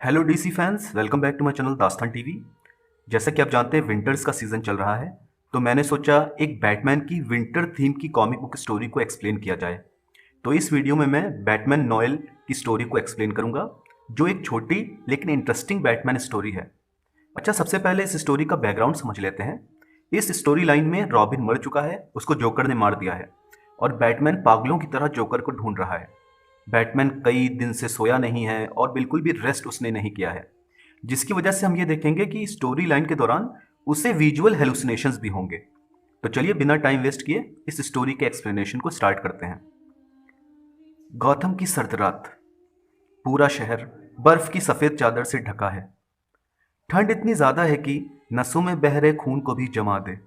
Hello DC fans, welcome back to my channel Dastaan TV. जैसा कि आप जानते हैं विंटर्स का सीज़न चल रहा है, तो मैंने सोचा एक बैटमैन की विंटर थीम की कॉमिक बुक स्टोरी को एक्सप्लेन किया जाए। तो इस वीडियो में मैं बैटमैन नोएल की स्टोरी को एक्सप्लेन करूंगा, जो एक छोटी लेकिन इंटरेस्टिंग बैटमैन स्टोरी है। अच्छा, सबसे पहले इस स्टोरी का बैकग्राउंड समझ लेते हैं। इस स्टोरी लाइन में रॉबिन मर चुका है, उसको जोकर ने मार दिया है और बैटमैन पागलों की तरह जोकर को ढूंढ रहा है। बैटमैन कई दिन से सोया नहीं है और बिल्कुल भी रेस्ट उसने नहीं किया है, जिसकी वजह से हम ये देखेंगे कि स्टोरी लाइन के दौरान उसे विजुअल हेलुसिनेशंस भी होंगे। तो चलिए बिना टाइम वेस्ट किए इस स्टोरी के एक्सप्लेनेशन को स्टार्ट करते हैं। गौथम की सर्द रात, पूरा शहर बर्फ की सफेद चादर से ढका है। ठंड इतनी ज्यादा है कि नसों में बह रहे खून को भी जमा दे,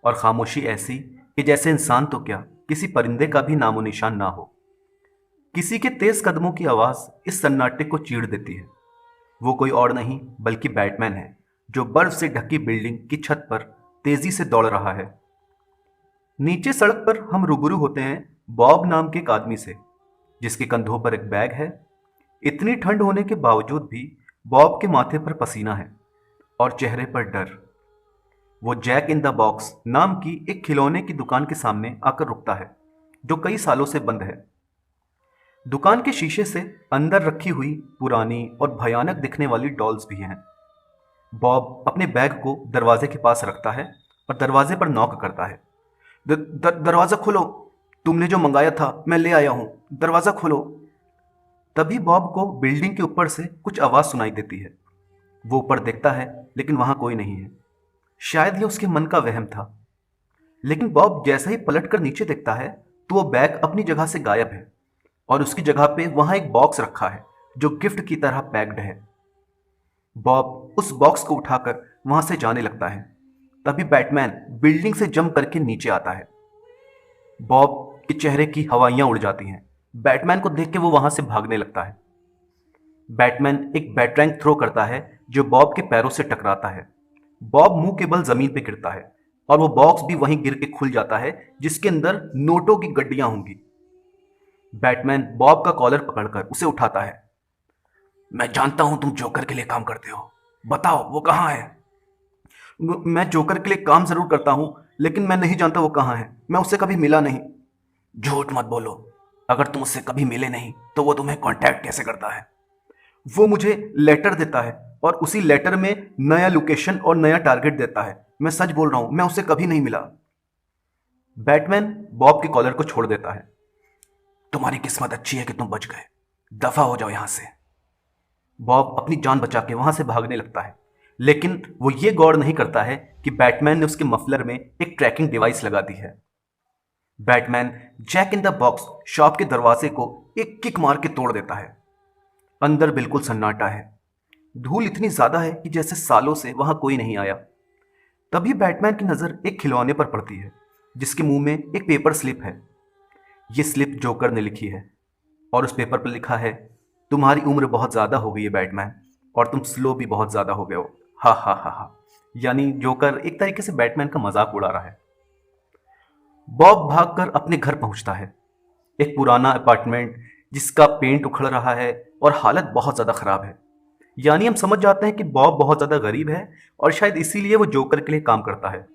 और खामोशी ऐसी कि जैसे इंसान तो क्या, किसी परिंदे का भी नामो निशान ना हो। किसी के तेज कदमों की आवाज इस सन्नाटे को चीर देती है। वो कोई और नहीं बल्कि बैटमैन है, जो बर्फ से ढकी बिल्डिंग की छत पर तेजी से दौड़ रहा है। नीचे सड़क पर हम रूबरू होते हैं बॉब नाम के एक आदमी से, जिसके कंधों पर एक बैग है। इतनी ठंड होने के बावजूद भी बॉब के माथे पर पसीना है और चेहरे पर डर। वो जैक इन द बॉक्स नाम की एक खिलौने की दुकान के सामने आकर रुकता है, जो कई सालों से बंद है। दुकान के शीशे से अंदर रखी हुई पुरानी और भयानक दिखने वाली डॉल्स भी हैं। बॉब अपने बैग को दरवाजे के पास रखता है और दरवाजे पर नॉक करता है। दरवाजा खोलो, तुमने जो मंगाया था मैं ले आया हूं, दरवाजा खोलो। तभी बॉब को बिल्डिंग के ऊपर से कुछ आवाज सुनाई देती है। वो ऊपर देखता है लेकिन वहां कोई नहीं है। शायद ये उसके मन का वहम था। लेकिन बॉब जैसा ही पलटकर नीचे देखता है तो वो बैग अपनी जगह से गायब है और उसकी जगह पे वहां एक बॉक्स रखा है जो गिफ्ट की तरह पैक्ड है। बॉब उस बॉक्स को उठाकर वहां से जाने लगता है। तभी बैटमैन बिल्डिंग से जंप करके नीचे आता है। बॉब के चेहरे की हवाइयां उड़ जाती हैं। बैटमैन को देख के वो वहां से भागने लगता है। बैटमैन एक बैटरैंक थ्रो करता है जो बॉब के पैरों से टकराता है। बॉब मुंह के बल जमीन पे गिरता है और वो बॉक्स भी वहीं गिर के खुल जाता है, जिसके अंदर नोटों की गड्डियां होंगी। बैटमैन बॉब का कॉलर पकड़कर उसे उठाता है। मैं जानता हूं तुम जोकर के लिए काम करते हो, बताओ वो कहां है। मैं जोकर के लिए काम जरूर करता हूं, लेकिन मैं नहीं जानता वो कहां है, मैं उससे कभी मिला नहीं। झूठ मत बोलो, अगर तुम उससे कभी मिले नहीं तो वो तुम्हें कांटेक्ट कैसे करता है। वो मुझे लेटर देता है और उसी लेटर में नया लोकेशन और नया टारगेट देता है। मैं सच बोल रहा हूं, मैं उससे कभी नहीं मिला। बैटमैन बॉब के कॉलर को छोड़ देता है। तुम्हारी किस्मत अच्छी है कि तुम बच गए, दफा हो जाओ यहां से। बॉब अपनी जान बचा के वहां से भागने लगता है, लेकिन वो ये गौर नहीं करता है कि बैटमैन ने उसके मफलर में एक ट्रैकिंग डिवाइस लगा दी है। Batman Jack in the Box shop के दरवाजे को एक किक मार के तोड़ देता है। अंदर बिल्कुल सन्नाटा है। धूल इतनी ज्यादा है कि जैसे सालों से वहां कोई नहीं आया। तभी बैटमैन की नजर एक खिलौने पर पड़ती है, जिसके मुंह में एक पेपर स्लिप है। ये स्लिप जोकर ने लिखी है और उस पेपर पर लिखा है, तुम्हारी उम्र बहुत ज्यादा हो गई है बैटमैन, और तुम स्लो भी बहुत ज्यादा हो गए हो। हा हा हा हा। यानी जोकर एक तरीके से बैटमैन का मजाक उड़ा रहा है। बॉब भागकर अपने घर पहुंचता है। एक पुराना अपार्टमेंट जिसका पेंट उखड़ रहा है और हालत बहुत ज्यादा खराब है। यानी हम समझ जाते हैं कि बॉब बहुत ज्यादा गरीब है और शायद इसीलिए वो जोकर के लिए काम करता है।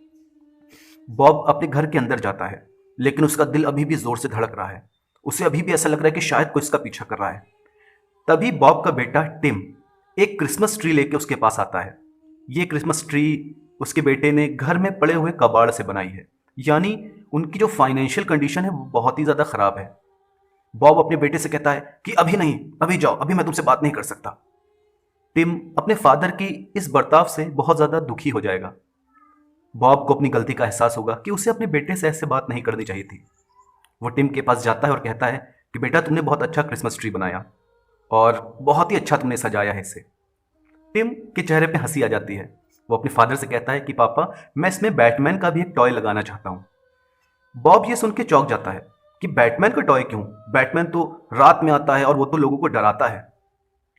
बॉब अपने घर के अंदर जाता है, लेकिन उसका दिल अभी भी जोर से धड़क रहा है। उसे अभी भी ऐसा लग रहा है कि शायद कोई इसका पीछा कर रहा है। तभी बॉब का बेटा टिम एक क्रिसमस ट्री लेके उसके पास आता है। ये क्रिसमस ट्री उसके बेटे ने घर में पड़े हुए कबाड़ से बनाई है। यानी उनकी जो फाइनेंशियल कंडीशन है वो बहुत ही ज्यादा खराब है। बॉब अपने बेटे से कहता है कि अभी नहीं, अभी जाओ, अभी मैं तुमसे बात नहीं कर सकता। टिम अपने फादर की इस बर्ताव से बहुत ज्यादा दुखी हो जाएगा। बॉब को अपनी गलती का एहसास होगा कि उसे अपने बेटे से ऐसे बात नहीं करनी चाहिए थी। वो टिम के पास जाता है और कहता है कि बेटा, तुमने बहुत अच्छा क्रिसमस ट्री बनाया और बहुत ही अच्छा तुमने सजाया है इसे। टिम के चेहरे पे हंसी आ जाती है। वो अपने फादर से कहता है कि पापा, मैं इसमें बैटमैन का भी एक टॉय लगाना चाहता हूँ। बॉब ये सुन के चौंक जाता है कि बैटमैन का टॉय क्यों? बैटमैन तो रात में आता है और वो तो लोगों को डराता है।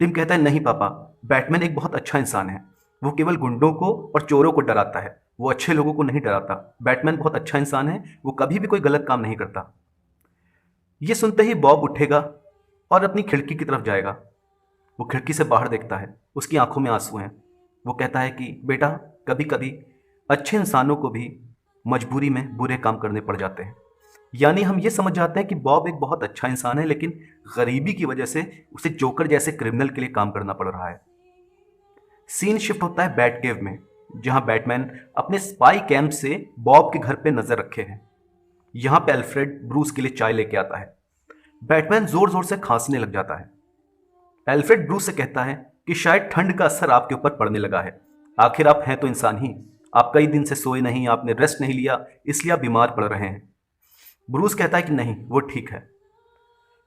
टिम कहता है नहीं पापा, बैटमैन एक बहुत अच्छा इंसान है। वो केवल गुंडों को और चोरों को डराता है, वो अच्छे लोगों को नहीं डराता। बैटमैन बहुत अच्छा इंसान है, वो कभी भी कोई गलत काम नहीं करता। ये सुनते ही बॉब उठेगा और अपनी खिड़की की तरफ जाएगा। वो खिड़की से बाहर देखता है, उसकी आंखों में आंसू हैं। वो कहता है कि बेटा, कभी कभी अच्छे इंसानों को भी मजबूरी में बुरे काम करने पड़ जाते हैं। यानी हम ये समझ जाते हैं कि बॉब एक बहुत अच्छा इंसान है, लेकिन गरीबी की वजह से उसे जोकर जैसे क्रिमिनल के लिए काम करना पड़ रहा है। सीन शिफ्ट होता है बैट केव में, जहां बैटमैन अपने स्पाई कैंप से बॉब के घर पे नजर रखे हैं। यहां पे अल्फ्रेड ब्रूस के लिए चाय लेके आता है। बैटमैन जोर जोर से खांसने लग जाता है। अल्फ्रेड ब्रूस से कहता है कि शायद ठंड का असर आपके ऊपर पड़ने लगा है। आखिर आप हैं तो इंसान ही। आप कई दिन से सोए नहीं, आपने रेस्ट नहीं लिया, इसलिए आप बीमार पड़ रहे हैं। ब्रूस कहता है कि नहीं, वो ठीक है।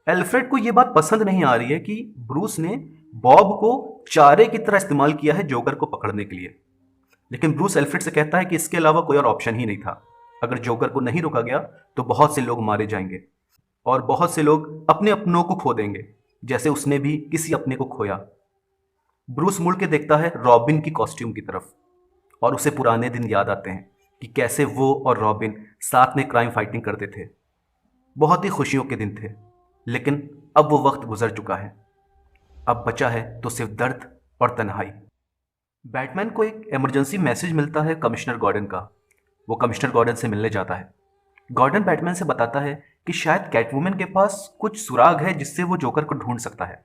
एल्फ्रेड को यह बात पसंद नहीं आ रही है कि ब्रूस ने बॉब को चारे की तरह इस्तेमाल किया है जोकर को पकड़ने के लिए। लेकिन ब्रूस एल्फ्रेड से कहता है कि इसके अलावा कोई और ऑप्शन ही नहीं था। अगर जोकर को नहीं रोका गया तो बहुत से लोग मारे जाएंगे और बहुत से लोग अपने अपनों को खो देंगे, जैसे उसने भी किसी अपने को खोया। ब्रूस मुड़ के देखता है रॉबिन की कॉस्ट्यूम की तरफ और उसे पुराने दिन याद आते हैं कि कैसे वो और रॉबिन साथ में क्राइम फाइटिंग करते थे। बहुत ही खुशियों के दिन थे, लेकिन अब वो वक्त गुजर चुका है। अब बचा है तो सिर्फ दर्द और तन्हाई। बैटमैन को एक इमरजेंसी मैसेज मिलता है कमिश्नर गॉर्डन का। वो कमिश्नर गॉर्डन से मिलने जाता है। गॉर्डन बैटमैन से बताता है कि शायद कैटवुमन के पास कुछ सुराग है जिससे वो जोकर को ढूंढ सकता है।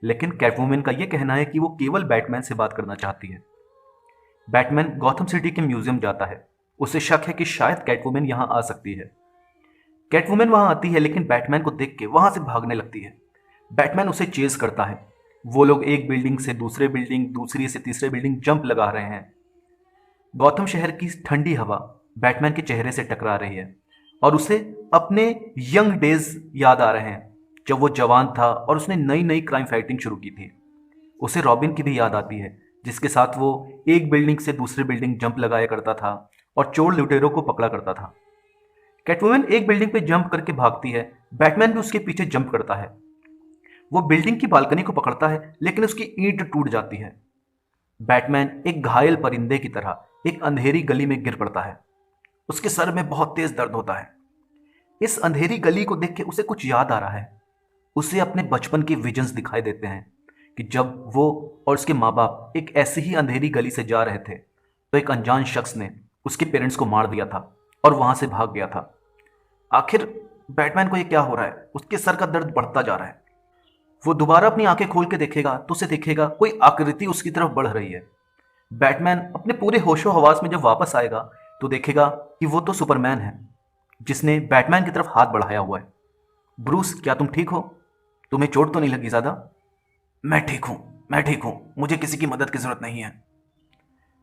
लेकिन कैटवुमन का यह कहना है कि वो केवल बैटमैन से बात करना चाहती है। बैटमैन गॉथम सिटी के म्यूजियम जाता है। उसे शक है कि शायद कैटवुमन यहां आ सकती है। कैटवुमन वहां आती है, लेकिन बैटमैन को देख के वहां से भागने लगती है। बैटमैन उसे चेज करता है। वो लोग एक बिल्डिंग से दूसरे बिल्डिंग, दूसरी से तीसरे बिल्डिंग जंप लगा रहे हैं। गौथम शहर की ठंडी हवा बैटमैन के चेहरे से टकरा रही है और उसे अपने यंग डेज याद आ रहे हैं, जब वो जवान था और उसने नई नई क्राइम फाइटिंग शुरू की थी। उसे रॉबिन की भी याद आती है, जिसके साथ वो एक बिल्डिंग से दूसरी बिल्डिंग जंप लगाया करता था और चोर लुटेरों को पकड़ा करता था। कैटवुमन एक बिल्डिंग पे जंप करके भागती है। बैटमैन भी उसके पीछे जंप करता है। वो बिल्डिंग की बालकनी को पकड़ता है, लेकिन उसकी ईंट टूट जाती है। बैटमैन एक घायल परिंदे की तरह एक अंधेरी गली में गिर पड़ता है। उसके सर में बहुत तेज दर्द होता है। इस अंधेरी गली को देख के उसे कुछ याद आ रहा है। उसे अपने बचपन के विजन्स दिखाई देते हैं कि जब वो और उसके माँ बाप एक ऐसी ही अंधेरी गली से जा रहे थे तो एक अनजान शख्स ने उसके पेरेंट्स को मार दिया था और वहां से भाग गया था। आखिर बैटमैन को ये क्या हो रहा है? उसके सर का दर्द बढ़ता जा रहा है। वो दोबारा अपनी आंखें खोल के देखेगा तो उसे दिखेगा कोई आकृति उसकी तरफ बढ़ रही है। बैटमैन अपने पूरे होशो हवास में जब वापस आएगा तो देखेगा कि वो तो सुपरमैन है, जिसने बैटमैन की तरफ हाथ बढ़ाया हुआ है। ब्रूस, क्या तुम ठीक हो? तुम्हें चोट तो नहीं लगी ज्यादा? मैं ठीक हूं, मुझे किसी की मदद की जरूरत नहीं है।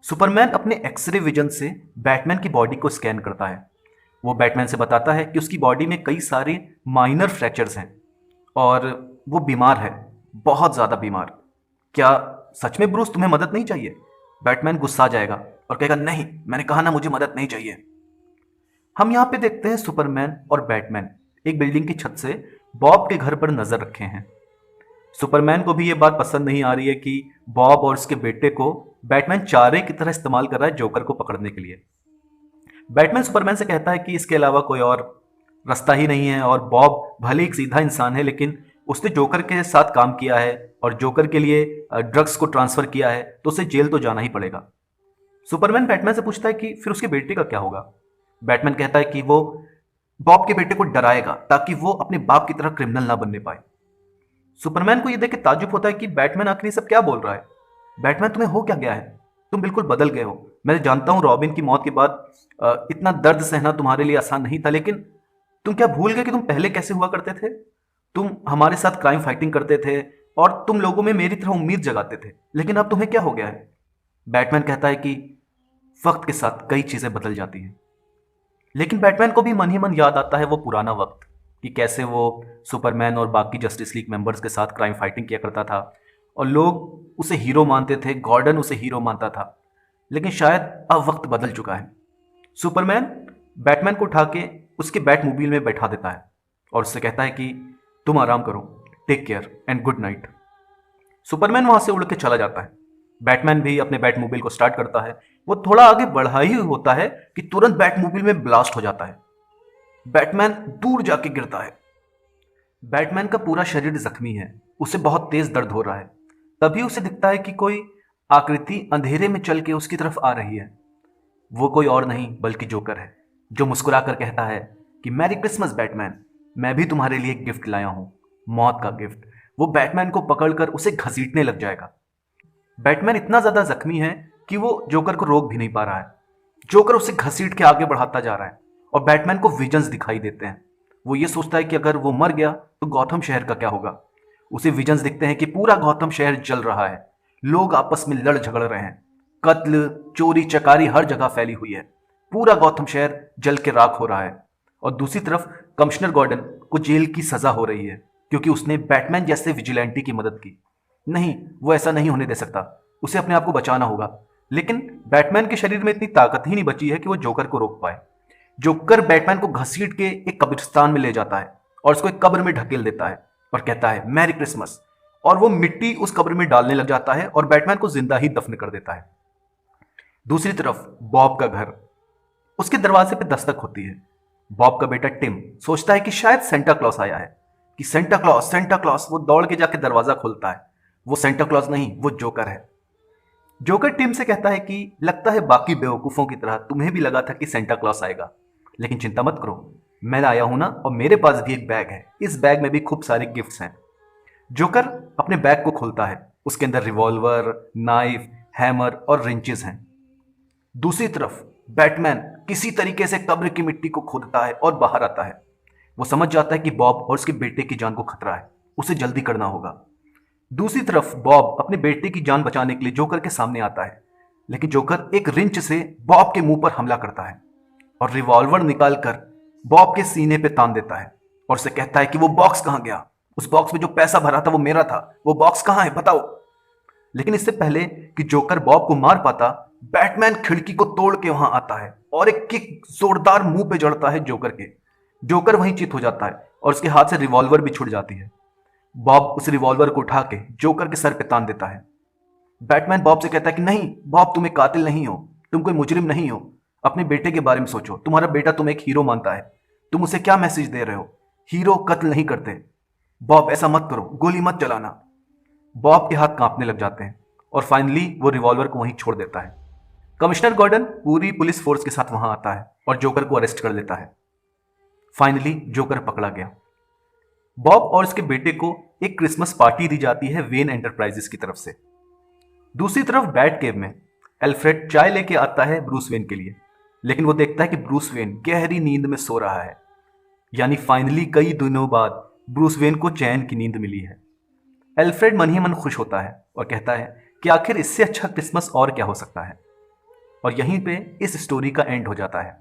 सुपरमैन अपने एक्सरे विजन से बैटमैन की बॉडी को स्कैन करता है। वो बैटमैन से बताता है कि उसकी बॉडी में कई सारे माइनर फ्रैक्चर्स हैं और वो बीमार है, बहुत ज़्यादा बीमार। क्या सच में ब्रूस तुम्हें मदद नहीं चाहिए? बैटमैन गुस्सा जाएगा और कहेगा, नहीं, मैंने कहा ना, मुझे मदद नहीं चाहिए। हम यहाँ पे देखते हैं सुपरमैन और बैटमैन एक बिल्डिंग की छत से बॉब के घर पर नजर रखे हैं। सुपरमैन को भी ये बात पसंद नहीं आ रही है कि बॉब और उसके बेटे को बैटमैन चारे की तरह इस्तेमाल कर रहा है जोकर को पकड़ने के लिए। बैटमैन सुपरमैन से कहता है कि इसके अलावा कोई और रास्ता ही नहीं है और बॉब भले एक सीधा इंसान है, लेकिन उसने जोकर के साथ काम किया है और जोकर के लिए ड्रग्स को ट्रांसफर किया है, तो उसे जेल तो जाना ही पड़ेगा। सुपरमैन बैटमैन से पूछता है कि फिर उसके बेटे का क्या होगा। बैटमैन कहता है कि वो बॉब के बेटे को डराएगा ताकि वो अपने बाप की तरह क्रिमिनल ना बनने पाए। सुपरमैन को यह देख के ताज्जुब होता है कि बैटमैन आखिर सब क्या बोल रहा है। बैटमैन, तुम्हें हो क्या गया है? तुम बिल्कुल बदल गए हो। मैं जानता हूं रॉबिन की मौत के बाद इतना दर्द सहना तुम्हारे लिए आसान नहीं था, लेकिन तुम क्या भूल गए कि तुम पहले कैसे हुआ करते थे? तुम हमारे साथ क्राइम फाइटिंग करते थे और तुम लोगों में मेरी तरह उम्मीद जगाते थे, लेकिन अब तुम्हें क्या हो गया है? बैटमैन कहता है कि वक्त के साथ कई चीजें बदल जाती हैं। लेकिन बैटमैन को भी मन ही मन याद आता है वो पुराना वक्त, कि कैसे वो सुपरमैन और बाकी जस्टिस लीग मेंबर्स के साथ क्राइम फाइटिंग किया करता था और लोग उसे हीरो मानते थे, गॉर्डन उसे हीरो मानता था। लेकिन शायद अब वक्त बदल चुका है। सुपरमैन बैटमैन को उठा के उसके बैट मोबाइल में बैठा देता है और उससे कहता है कि तुम आराम करो, take care and good night. Superman वहां से उड़ के चला जाता है। बैटमैन भी अपने बैट मोबाइल को स्टार्ट करता है। वो थोड़ा आगे बढ़ा ही होता है कि तुरंत बैट मोबाइल में ब्लास्ट हो जाता है। बैटमैन दूर जाके गिरता है। बैटमैन का पूरा शरीर जख्मी है, उसे बहुत तेज दर्द हो रहा है। तभी उसे दिखता है कि कोई आकृति अंधेरे में चल के उसकी तरफ आ रही है। वो कोई और नहीं बल्कि जोकर है, जो मुस्कुराकर कहता है कि मैरी क्रिसमस बैटमैन, मैं भी तुम्हारे लिए एक गिफ्ट लाया हूं, मौत का गिफ्ट। वो बैटमैन को पकड़कर उसे घसीटने लग जाएगा। बैटमैन इतना ज्यादा जख्मी है कि वो जोकर को रोक भी नहीं पा रहा है। जोकर उसे घसीट के आगे बढ़ाता जा रहा है और बैटमैन को विजन्स दिखाई देते हैं। वो ये सोचता है कि अगर वो मर गया तो गॉथम शहर का क्या होगा। उसे विजन्स दिखते हैं कि पूरा गौतम शहर जल रहा है, लोग आपस में लड़ झगड़ रहे हैं, कत्ल चोरी चकारी हर जगह फैली हुई है, पूरा गौतम शहर जल के राख हो रहा है। और दूसरी तरफ कमिश्नर गॉर्डन को जेल की सजा हो रही है क्योंकि उसने बैटमैन जैसे विजिलेंटी की मदद की। नहीं, वो ऐसा नहीं होने दे सकता, उसे अपने आप को बचाना होगा। लेकिन बैटमैन के शरीर में इतनी ताकत ही नहीं बची है कि वो जोकर को रोक पाए। जोकर बैटमैन को घसीट के एक कब्रिस्तान में ले जाता है और उसको एक कब्र में ढकेल देता है और कहता है मैरी क्रिसमस, और वो मिट्टी उस कब्र में डालने लग जाता है और बैटमैन को जिंदा ही दफन कर देता है। दूसरी तरफ बॉब का घर, उसके दरवाजे पे दस्तक होती है। बॉब का बेटा टिम सोचता है कि शायद सेंटा क्लॉस आया है, कि सेंटा क्लॉस सेंटा क्लॉस। वो दौड़ के जाके दरवाजा खोलता है। वो सेंटा क्लॉस नहीं, वो जोकर है। जोकर टिम से कहता है कि लगता है बाकी बेवकूफों की तरह तुम्हें भी लगा था कि सेंटा क्लॉस आएगा, लेकिन चिंता मत करो, मैं आया हूं ना, और मेरे पास भी एक बैग है, इस बैग में भी खूब सारे गिफ्ट्स हैं। जोकर अपने बैग को खोलता है, उसके अंदर रिवॉल्वर, नाइफ, हैमर और रिंचेस हैं। दूसरी तरफ बैटमैन किसी तरीके से कब्र की मिट्टी को खोदता है और बाहर आता है। वो समझ जाता है कि बॉब और उसके बेटे की जान को खतरा है, उसे जल्दी करना होगा। दूसरी तरफ बॉब अपने बेटे की जान बचाने के लिए जोकर के सामने आता है, लेकिन जोकर एक रिंच से बॉब के मुंह पर हमला करता है और रिवॉल्वर निकालकर बॉब के सीने पे तान देता है और उसे कहता है कि वो बॉक्स कहां गया, उस बॉक्स में जो पैसा भरा था वो मेरा था, वो बॉक्स कहां है बताओ। लेकिन इससे पहले कि जोकर बॉब को मार पाता, बैटमैन खिड़की को तोड़ के वहां आता है और एक किक जोरदार मुंह पे जड़ता है जोकर के। जोकर वहीं चित हो जाता है और उसके हाथ से रिवॉल्वर भी छूट जाती है। बॉब उस रिवॉल्वर को उठा के जोकर के सर पे तान देता है। बैटमैन बॉब से कहता है कि नहीं बॉब, तुम एक कातिल नहीं हो, तुम कोई मुजरिम नहीं हो, अपने बेटे के बारे में सोचो, तुम्हारा बेटा तुम्हें एक हीरो मानता है, तुम उसे क्या मैसेज दे रहे हो, हीरो कत्ल नहीं करते। बॉब ऐसा मत करो, गोली मत चलाना। बॉब के हाथ कांपने लग जाते हैं और फाइनली वो रिवॉल्वर को वहीं छोड़ देता है। कमिश्नर गॉर्डन पूरी पुलिस फोर्स के साथ वहां आता है और जोकर को अरेस्ट कर लेता है। फाइनली जोकर पकड़ा गया। बॉब और उसके बेटे को एक क्रिसमस पार्टी दी जाती है वेन एंटरप्राइजेस की तरफ से। दूसरी तरफ बैट केव में एल्फ्रेड चाय लेके आता है ब्रूस वेन के लिए, लेकिन वो देखता है कि ब्रूस वेन गहरी नींद में सो रहा है। यानी फाइनली कई दिनों बाद ब्रूस वेन को चैन की नींद मिली है। एल्फ्रेड मन ही मन खुश होता है और कहता है कि आखिर इससे अच्छा क्रिसमस और क्या हो सकता है। और यहीं पे इस स्टोरी का एंड हो जाता है।